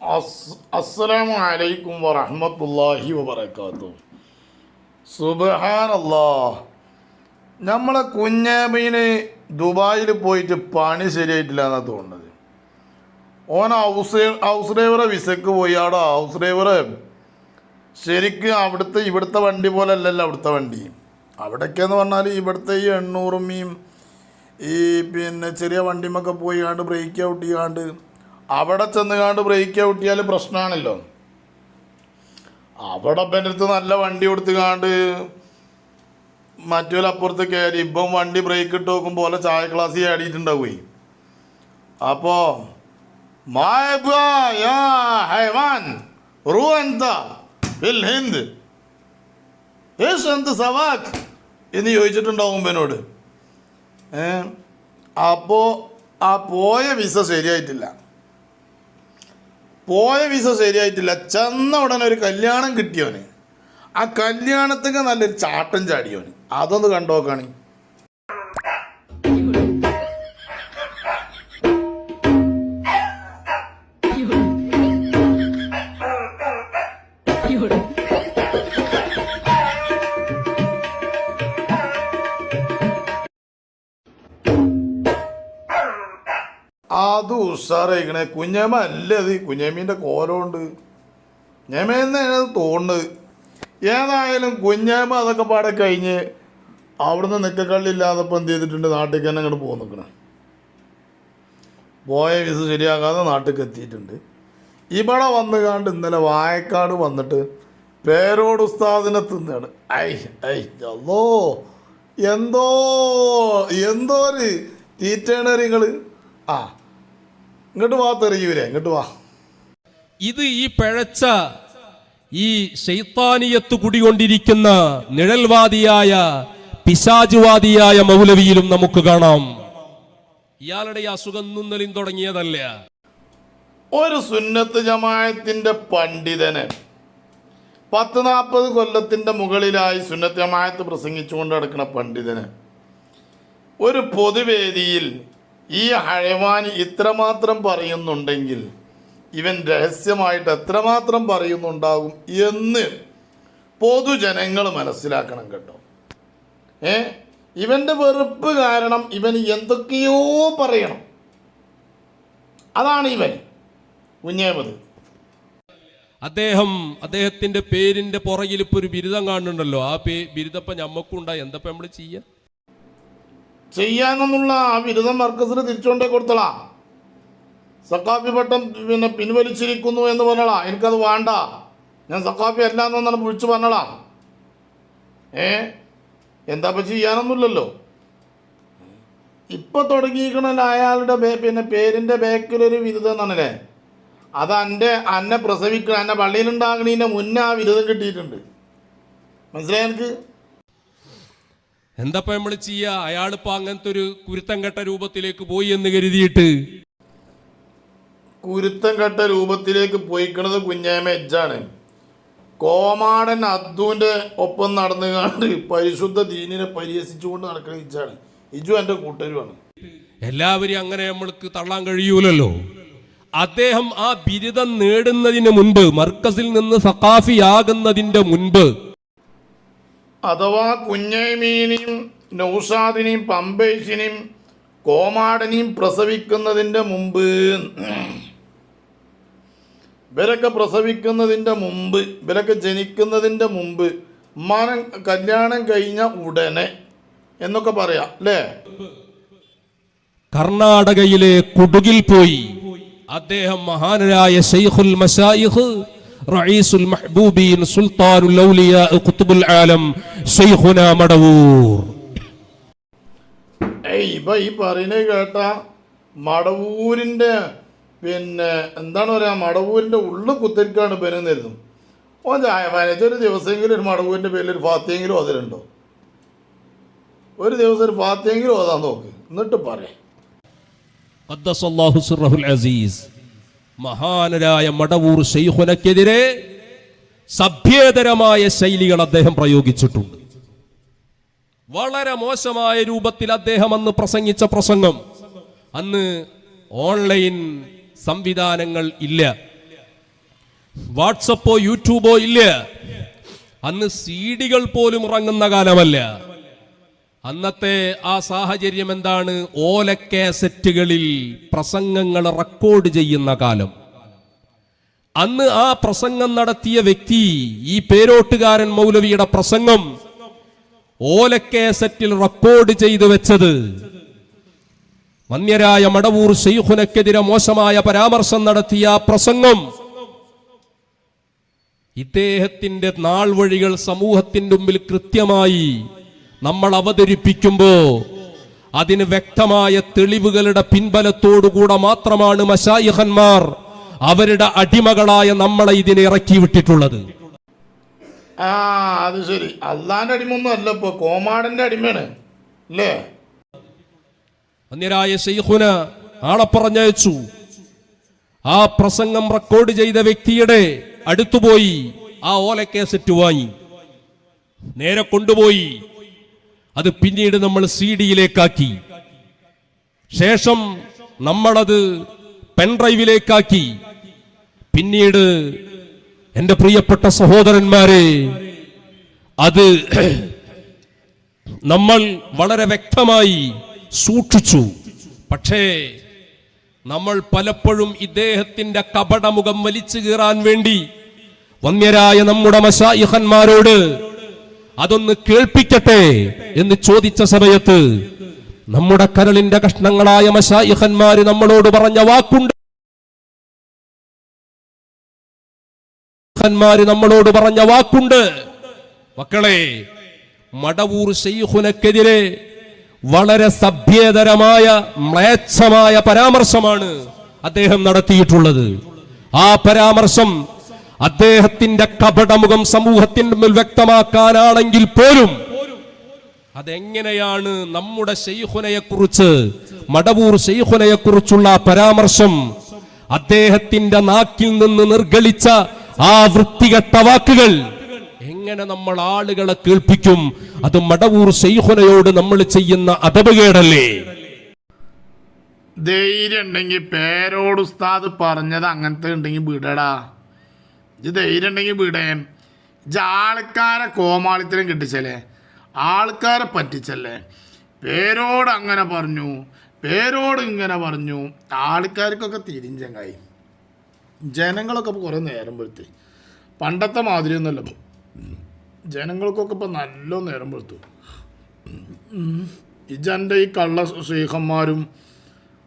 അസ്സലാമു അലൈക്കും വറഹ്മത്തുള്ളാഹി വബറകാതുഹു. സുബ്ഹാനല്ലാഹ്. നമ്മളെ കുഞ്ഞാബീന് ദുബായിൽ പോയിട്ട് പണി ശരിയായിട്ടില്ല എന്നാണ് തോന്നുന്നത്. ഓൻ ഹൗസ് ഡ്രൈവറെ വിസക്ക് പോയി. അവിടെ ഹൗസ് ഡ്രൈവറെ ശരിക്കും ഇവിടുത്തെ വണ്ടി പോലെ അല്ലല്ലോ അവിടുത്തെ വണ്ടി. അവിടേക്കെന്ന് പറഞ്ഞാൽ ഇവിടുത്തെ ഈ 800 ഈ ചെറിയ വണ്ടിമൊക്കെ പോയി കാണ്ട് ബ്രേക്ക് ഔട്ട് ചെയ്യാണ്ട് അവിടെ ചെന്നുകാണ്ട് ബ്രേക്ക് ഔട്ട് ചെയ്യാൽ പ്രശ്നമാണല്ലോ. അവിടെ എൻ്റെ അടുത്ത് നല്ല വണ്ടി കൊടുത്തുകാണ്ട് മറ്റൊരപ്പുറത്ത് കയറി ഇപ്പം വണ്ടി ബ്രേക്ക് ഇട്ട് നോക്കുമ്പോൾ പോലെ ചായ ക്ലാസ് ആടിയിട്ടുണ്ടാവുകയെ. അപ്പോൾ എന്ന് ചോദിച്ചിട്ടുണ്ടാവും എന്നോട്. അപ്പോൾ ആ പോയ വിസ ശരിയായിട്ടില്ല. ചെന്ന ഉടനെ ഒരു കല്യാണം കിട്ടിയോന്. ആ കല്യാണത്തിന് നല്ലൊരു ചാട്ടം ചാടിയോന്. അതൊന്ന് കണ്ടോക്കാണ്. അത് ഉഷാറായിക്കണേ. കുഞ്ഞമ്മ അല്ലേ അത്? കുഞ്ഞമ്മീൻ്റെ കോലമുണ്ട്. ഞമ്മേന്നാണ് അത് തോന്നുന്നത്. ഏതായാലും കുഞ്ഞമ്മ അതൊക്കെ പാടെ കഴിഞ്ഞ് അവിടുന്ന് നിൽക്കക്കള്ളില്ലാതെ ഇപ്പം എന്ത് ചെയ്തിട്ടുണ്ട്, നാട്ടിലേക്ക് തന്നെ അങ്ങോട്ട് പോകാൻ നിൽക്കണം. പോയ വിസ ശരിയാകാതെ നാട്ടിലേക്ക് എത്തിയിട്ടുണ്ട്. ഇവിടെ വന്നു കാണ്ട് ഇന്നലെ വായക്കാട് വന്നിട്ട് പേരോട് ഉസ്താദിനെ തിന്നാണ്. അല്ലോ എന്തോ ഒരു തീറ്റേണ നിങ്ങൾ. ഇങ്ങോട്ട് വാ, തെറിയൂരേ, ഇങ്ങോട്ട് വാ. ഇത് ഈ പിഴച്ച ഈ ശൈത്താനിയത്ത് കുടികൊണ്ടിരിക്കുന്ന നിഴൽവാദിയായ പിശാചുവാദിയായ മൗലവിയിലും നമുക്ക് കാണാം. ഇയാളുടെ അസുഖം നിന്നലും തുടങ്ങിയതല്ല. ഒരു സുന്നത്ത് ജമാഅത്തിന്റെ പണ്ഡിതന് 40-40 കൊല്ലത്തിന്റെ മുകളിലായി സുന്നത്ത് ജമാഅത്ത് പ്രസംഗിച്ചുകൊണ്ട് നടക്കുന്ന പണ്ഡിതന് ഒരു പൊതുവേദിയിൽ ഈ ഹയവാനി ഇത്രമാത്രം പറയുന്നുണ്ടെങ്കിൽ ഇവൻ രഹസ്യമായിട്ട് എത്രമാത്രം പറയുന്നുണ്ടാകും എന്ന് പൊതുജനങ്ങൾ മനസ്സിലാക്കണം കേട്ടോ. ഇവൻ്റെ വെറുപ്പ് കാരണം ഇവൻ എന്തൊക്കെയോ പറയണം. അതാണ് ഇവൻ കുഞ്ഞേമത്. അദ്ദേഹത്തിന്റെ പേരിന്റെ പുറകിൽ ഇപ്പൊ ഒരു ബിരുദം കാണുന്നുണ്ടല്ലോ. ആ ബിരുദപ്പം ഞമ്മക്കുണ്ടായി. എന്തപ്പോ നമ്മൾ ചെയ്യാനെന്നുള്ള ആ ബിരുദം മർക്കസിന് തിരിച്ചുകൊണ്ടേ കൊടുത്തളാ. സക്കാഫി പട്ടം പിൻവലിച്ചിരിക്കുന്നു എന്ന് പറഞ്ഞളാ. എനിക്കത് വേണ്ട, ഞാൻ സക്കാഫി അല്ല എന്നാണ് വിളിച്ചു പറഞ്ഞളാ. എന്താപ്പം ചെയ്യാനൊന്നുമില്ലല്ലോ. ഇപ്പം തുടങ്ങിയിരിക്കണല്ലോ അയാളുടെ പേരിൻ്റെ ബാക്കിലൊരു ബിരുദം എന്നാണല്ലേ. അത് അന്നെ പ്രസവിക്കണം, എന്നെ പള്ളിയിലുണ്ടാകണതിൻ്റെ മുന്നേ ആ ബിരുദം കിട്ടിയിട്ടുണ്ട്. മനസ്സിലായി എനിക്ക്? എന്താ നമ്മൾ ചെയ്യുക? അയാളിപ്പോ അങ്ങനത്തെ ഒരു കുരുത്തം കെട്ട രൂപത്തിലേക്ക് പോയി എന്ന് കരുതിയിട്ട് കുരുത്തം കെട്ട രൂപത്തിലേക്ക് പോയിക്കണത് കുഞ്ഞാമ എജ്ജാണ്. കോമാടൻ അദ്ദുവിൻ്റെ ഒപ്പം നടന്നുകാണ്ട് പരിശുദ്ധ ദീനിനെ പരിഹസിച്ചുകൊണ്ട് നടക്കുന്ന ഇജ്ജാണ്. ഇജു എൻ്റെ കൂട്ടരുമാണ്. എല്ലാവരും അങ്ങനെ നമ്മൾക്ക് തള്ളാൻ കഴിയൂലല്ലോ. അദ്ദേഹം ആ ബിരുദം നേടുന്നതിന് മുൻപ്, മർക്കസിൽ നിന്ന് സഖാഫിയാകുന്നതിന്റെ മുൻപ്, അഥവാ കുഞ്ഞൈമീനെയും നൗഷാദിനെയും പമ്പേശിനെയും കോമാടനെയും പ്രസവിക്കുന്നതിൻ്റെ മുമ്പ്, ഇവരൊക്കെ ജനിക്കുന്നതിൻ്റെ മുമ്പ്, കല്യാണം കഴിഞ്ഞ ഉടനെ എന്നൊക്കെ പറയാം അല്ലേ. കർണാടകയിലെ കുടുകിൽ പോയി അദ്ദേഹം മഹാനായ ശൈഖുൽ മശായിഖ് റഈസുൽ മഹ്ബൂബീൻ സുൽത്താനുൽ ഔലിയാ ഖുത്ബുൽ ആലം ശൈഖുനാ മടവൂർ. ഈ പറയുന്നത് കേട്ട മടവൂരിൻ്റെ എന്താണ് പറയുക, മടവൂരിൻ്റെ ഉള്ളിൽ കുത്തിരിക്കാണ് പെരുന്നിരുന്നു. ഓൻ ഒരു ദിവസമെങ്കിലും ഒരു മടവൂരിൻ്റെ പേരിൽ ഒരു ഫാത്തിയെങ്കിലും ഓതലുണ്ടോ? ഒരു ദിവസം ഒരു ഫാത്തിയെങ്കിലും ഓതാൻ നോക്ക്, എന്നിട്ട് പറയാം. ഖദ്ദസല്ലാഹു സിർറഹുൽ അസീസ്. മഹാനരായ മടവൂർ ശൈഖുനക്കെതിരെ സഭ്യേതരമായ ശൈലികൾ അദ്ദേഹം പ്രയോഗിച്ചിട്ടുണ്ട്. വളരെ മോശമായ രൂപത്തിൽ അദ്ദേഹം അന്ന് പ്രസംഗിച്ച പ്രസംഗം, അന്ന് ഓൺലൈൻ സംവിധാനങ്ങൾ ഇല്ല. വാട്സപ്പോ യൂട്യൂബോ ഇല്ല. അന്ന് സീഡികൾ പോലും ഇറങ്ങുന്ന കാലമല്ല. അന്നത്തെ ആ സാഹചര്യം എന്താണ്? ഓലക്കാസറ്റുകളിൽ പ്രസംഗങ്ങൾ റെക്കോർഡ് ചെയ്യുന്ന കാലം. അന്ന് ആ പ്രസംഗം നടത്തിയ വ്യക്തി, ഈ പേരോട്ടുകാരൻ മൗലവിയുടെ പ്രസംഗം ഓലക്കാസറ്റിൽ റെക്കോർഡ് ചെയ്തു വെച്ചത് വന്യരായ മടവൂർ ശൈഖുനക്കെതിരെ മോശമായ പരാമർശം നടത്തിയ ആ പ്രസംഗം ഇദ്ദേഹത്തിന്റെ നാൾ വഴികൾ സമൂഹത്തിന്റെ മുമ്പിൽ കൃത്യമായി നമ്മൾ അവതരിപ്പിക്കുമ്പോ അതിന് വ്യക്തമായ തെളിവുകളുടെ പിൻബലത്തോടുകൂടെ മാത്രമാണ് മശായിഖന്മാർ അവരുടെ അടിമകളായ നമ്മളെ ഇതിനെ ഇറക്കി വിട്ടിട്ടുള്ളത്. അത് ശരി. അള്ളാന്റെ അടിമൊന്നും അല്ല, ഇപ്പൊ കോമാടന്റെ അടിമയാണ് അല്ലേ? അന്യരായ ശൈഖുന ആളെ പറഞ്ഞയച്ചു. ആ പ്രസംഗം റെക്കോർഡ് ചെയ്ത വ്യക്തിയുടെ അടുത്തുപോയി ആ ഓലക്കാസറ്റ് വാങ്ങി നേരെ കൊണ്ടുപോയി അത് പിന്നീട് നമ്മൾ CD-യിലേക്കാക്കി. ശേഷം നമ്മളത് പെൻഡ്രൈവിലേക്കാക്കി. പിന്നീട് എൻ്റെ പ്രിയപ്പെട്ട സഹോദരന്മാരെ, അത് നമ്മൾ വളരെ വ്യക്തമായി സൂക്ഷിച്ചു. പക്ഷേ നമ്മൾ പലപ്പോഴും ഇദ്ദേഹത്തിന്റെ കപടമുഖം വലിച്ചു കീറാൻ വേണ്ടി വന്യരായ നമ്മുടെ മശായിഖന്മാരോട് അതൊന്ന് കേൾപ്പിക്കട്ടെ എന്ന് ചോദിച്ച സമയത്ത് നമ്മുടെ കരളിന്റെ കഷ്ണങ്ങളായ മശായിഖന്മാര് നമ്മളോട് പറഞ്ഞ വാക്കുണ്ട്. നമ്മളോട് പറഞ്ഞ വാക്കുണ്ട്, മക്കളെ, മടവൂർ ശൈഖുനക്കെതിരെ വളരെ സഭ്യേതരമായ മ്ലേച്ഛമായ പരാമർശമാണ് അദ്ദേഹം നടത്തിയിട്ടുള്ളത്. ആ പരാമർശം അദ്ദേഹത്തിന്റെ കപടമുഖം സമൂഹത്തിന്റെ മുമ്പിൽ വ്യക്തമാക്കാനാണെങ്കിൽ പോലും അതെങ്ങനെയാണ് നമ്മുടെ ശൈഖുനയെ കുറിച്ച്, മടവൂർ ശൈഖുനയെ കുറിച്ചുള്ള പരാമർശം, അദ്ദേഹത്തിന്റെ നാക്കിൽ നിന്ന് നിർഗളിച്ച ആ വൃത്തികെട്ട വാക്കുകൾ എങ്ങനെ നമ്മൾ ആളുകളെ കേൾപ്പിക്കും? അത് മടവൂർ ശൈഖുനയോട് നമ്മൾ ചെയ്യുന്ന അദബകേടല്ലേ? ധൈര്യം ഉണ്ടെങ്കിൽ പേരോട് ഉസ്താദ് പറഞ്ഞത് അങ്ങനത്തെ ഉണ്ടെങ്കിൽ വിടടാ. ഇത് ധൈര്യം ഉണ്ടെങ്കിൽ വിടേ. ഇത് ആൾക്കാരെ കോമാളിത്തരം കിട്ടിച്ചല്ലേ, ആൾക്കാരെ പറ്റിച്ചല്ലേ. പേരോട് അങ്ങനെ പറഞ്ഞു, പേരോട് ഇങ്ങനെ പറഞ്ഞു. ആൾക്കാർക്കൊക്കെ തിരിഞ്ചങ്ങായി. ജനങ്ങളൊക്കെ ഇപ്പോൾ കുറേ നേരം വെളുത്ത്, പണ്ടത്തെ മാതിരിയൊന്നുമല്ല ഇപ്പോൾ. ജനങ്ങൾക്കൊക്കെ ഇപ്പോൾ നല്ല നേരം വെളുത്തു. ഇജൻ്റെ ഈ കള്ള ഷെയ്ഖന്മാരും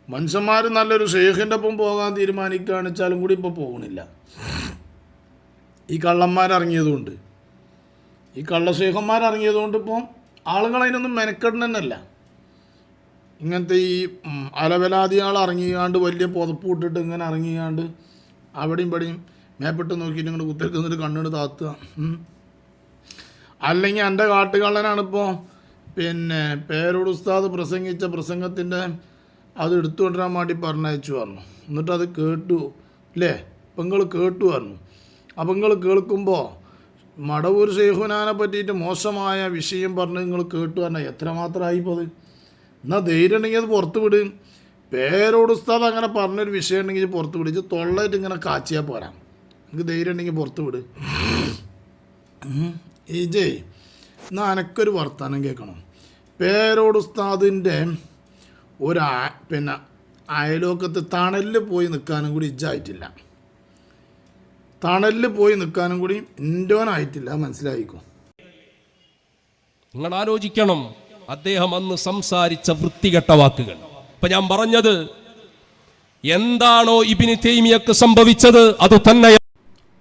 മനുഷ്യന്മാരും നല്ലൊരു ഷെയ്ഖിൻ്റെ ഒപ്പം പോകാൻ തീരുമാനിക്കുകയാണെച്ചാലും കൂടി ഇപ്പോൾ പോകണില്ല. ഈ കള്ളന്മാരിറങ്ങിയതുകൊണ്ട്, ഈ കള്ള ഷെയ്ഖന്മാരിറങ്ങിയതുകൊണ്ട് ഇപ്പോൾ ആളുകൾ അതിനൊന്നും മെനക്കെടണമെന്നല്ല. ഇങ്ങനത്തെ ഈ അലവലാദിയാൾ ഇറങ്ങിയാണ്ട് വലിയ പുതപ്പ് ഇട്ടിട്ട് ഇങ്ങനെ ഇറങ്ങിയാണ്ട് അവിടെയും ഇവിടെയും മേപ്പെട്ട് നോക്കിയിട്ട് ഇങ്ങോട്ട് കുത്തിരിക്ക് നിന്നിട്ട് കണ്ണിട്ട് താത്തുക. അല്ലെങ്കിൽ എൻ്റെ കാട്ടുകള്ളനാണിപ്പോൾ പിന്നെ പേരോട് ഉസ്താദ് പ്രസംഗിച്ച പ്രസംഗത്തിൻ്റെ അത് എടുത്തുകൊണ്ടിരാൻ വേണ്ടി പറഞ്ഞയച്ചു പറഞ്ഞു. എന്നിട്ടത് കേട്ടു അല്ലേ? അപ്പം നിങ്ങൾ കേട്ടു പറഞ്ഞു. അപ്പം നിങ്ങൾ കേൾക്കുമ്പോൾ മടവൂർ ശൈഖുനാനെ പറ്റിയിട്ട് മോശമായ വിഷയം പറഞ്ഞ് നിങ്ങൾ കേട്ടു പറഞ്ഞാൽ എത്രമാത്രമായിപ്പോൾ അത്? എന്നാൽ ധൈര്യം ഉണ്ടെങ്കിൽ അത് പുറത്ത് വിട്. പേരോട് ഉസ്താദ് അങ്ങനെ പറഞ്ഞൊരു വിഷയം ഉണ്ടെങ്കിൽ പുറത്ത് വിട്. ഇത് തൊള്ളായിട്ട് ഇങ്ങനെ കാച്ചിയാൽ പോരാ. എനിക്ക് ധൈര്യം ഉണ്ടെങ്കിൽ പുറത്ത് വിട്. ഇജേ എന്നാൽ എനക്കൊരു വർത്തമാനം കേൾക്കണം. പേരോട് ഉസ്താദിൻ്റെ പിന്നെ അയലോക്കത്ത് തണലിൽ പോയി നിൽക്കാനും കൂടി ഇജ്ജായിട്ടില്ല. തണലിൽ പോയി നിൽക്കാനും കൂടി ഇൻഡോനായിട്ടില്ല. മനസ്സിലായിക്കോ? നിങ്ങൾ ആലോചിക്കണം അദ്ദേഹം അന്ന് സംസാരിച്ച വൃത്തികെട്ട വാക്കുകൾ. ഇപ്പൊ ഞാൻ പറഞ്ഞത് എന്താണോ ഇബ്നു തൈമിയക്ക് സംഭവിച്ചത് അത് തന്നെ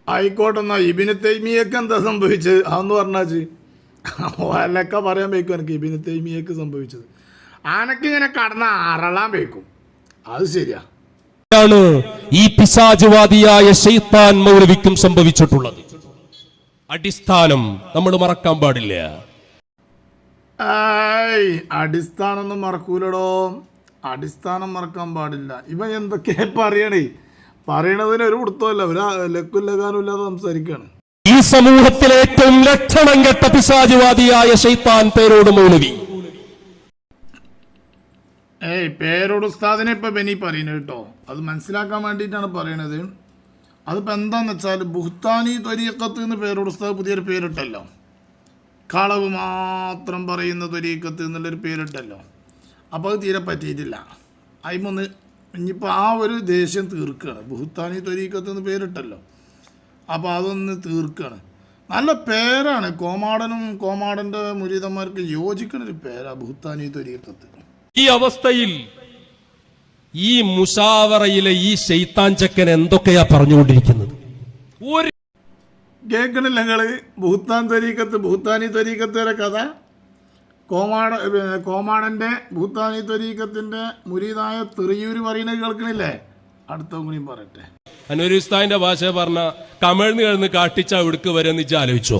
ആയിക്കോട്ടെ. എന്നാ ഇബ്നു തൈമിയക്ക് എന്താ സംഭവിച്ചത് അതെന്ന് പറഞ്ഞാച്ച് അല്ലൊക്കെ പറയാൻ വയ്ക്കും. എനിക്ക് ഇബ്നു തൈമിയക്ക് സംഭവിച്ചത് ആനക്കിങ്ങനെ കടന്ന അറളാൻ വയ്ക്കും. അത് ശരിയാ. ഈ പിശാചുവാദിയായ ശൈത്താൻ മൗലവിക്കും സംഭവിച്ചിട്ടുള്ളത്. അടിസ്ഥാനം നമ്മൾ മറക്കാൻ പാടില്ല. അടിസ്ഥാനമൊന്നും മറക്കൂലടോ. അടിസ്ഥാനം മറക്കാൻ പാടില്ല. ഇവൻ എന്തൊക്കെ പറയണേ, പറയണതിന് ഒരു കൊടുത്തല്ല, ഒരു ലക്കുല്ലകാനും ഇല്ലാതെ സംസാരിക്കുകയാണ്. ഈ സമൂഹത്തിലെ ഏറ്റവും ലക്ഷണം കെട്ട പിശാചുവാദിയായ ശൈത്താൻ പേരോട് മൗലവി. പേരോട് ഉസ്താദിനെ ഇപ്പം ബെനി പറയുന്നത് കേട്ടോ. അത് മനസ്സിലാക്കാൻ വേണ്ടിയിട്ടാണ് പറയണത്. അതിപ്പോൾ എന്താണെന്ന് വെച്ചാൽ ബുഹ്താനി ത്വരീക്കത്ത് എന്ന് പേരോട് ഉസ്താദ് പുതിയൊരു പേരിട്ടല്ലോ, കളവ് മാത്രം പറയുന്ന ത്വരീക്കത്ത് എന്നുള്ളൊരു പേരിട്ടല്ലോ. അപ്പോൾ അത് തീരെ പറ്റിയിട്ടില്ല. അതിമൊന്ന് ഇനിയിപ്പോൾ ആ ഒരു ദേഷ്യം തീർക്കുകയാണ്. ബുഹ്താനി ത്വരീക്കത്ത് എന്ന് പേരിട്ടല്ലോ, അപ്പോൾ അതൊന്ന് തീർക്കുകയാണ്. നല്ല പേരാണ്, കോമാടൻ്റെ മുരീദന്മാർക്ക് യോജിക്കുന്നൊരു പേരാണ് ബുഹ്താനി ത്വരീക്കത്ത്. ഈ അവസ്ഥയിൽ ഈ മുശാവറയിലെ ഈ ശൈത്താൻ ചക്കൻ എന്തൊക്കെയാ പറഞ്ഞുകൊണ്ടിരിക്കുന്നത്? ഒരു കേൾക്കണില്ല നിങ്ങൾ? ബുഹ്താനി ത്വരീക്കത്തിൻ്റെ കഥ, കോമാടൻ്റെ ബുഹ്താനി ത്വരീക്കത്തിൻ്റെ മുരീദായ തെറിയൂര് പറയുന്നത് കേൾക്കണില്ലേ? അടുത്ത കൂടിയും പറയട്ടെ. അനുരുസ്താന്റെ ഭാഷ പറഞ്ഞ കമിഴ്ന്ന് കിടന്ന് കാട്ടിച്ച എവിടേക്ക് വരെന്ന് വെച്ചാൽ ആലോചിച്ചോ.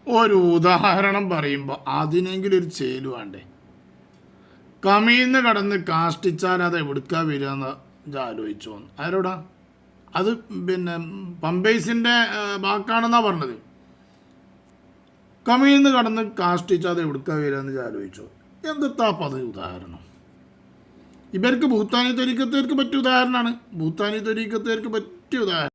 ഒരു ഉദാഹരണം പറയുമ്പോൾ അതിനെങ്കിലും ഒരു ചേല് വേണ്ടേ? കമീന്ന് കടന്ന് കാഷ്ടിച്ചാൽ അത് എവിടുക്കാ വരിക എന്ന് ആലോചിച്ചോ. ആരോടാ അത്? പിന്നെ പമ്പേഴ്സിൻ്റെ വാക്കാണെന്നാണ് പറഞ്ഞത്. കമീന്ന് കടന്ന് കാഷ്ടിച്ചാൽ അത് എവിടുക്കാ വരിക എന്ന് ആലോചിച്ചോ. എന്തെത്താ അപ്പം അത് ഉദാഹരണം? ഇവർക്ക് ബുഹ്താനി ത്വരീക്കത്തേർക്ക് പറ്റിയ ഉദാഹരണമാണ്. ബുഹ്താനി ത്വരീക്കത്തേർക്ക് പറ്റിയ ഉദാഹരണം.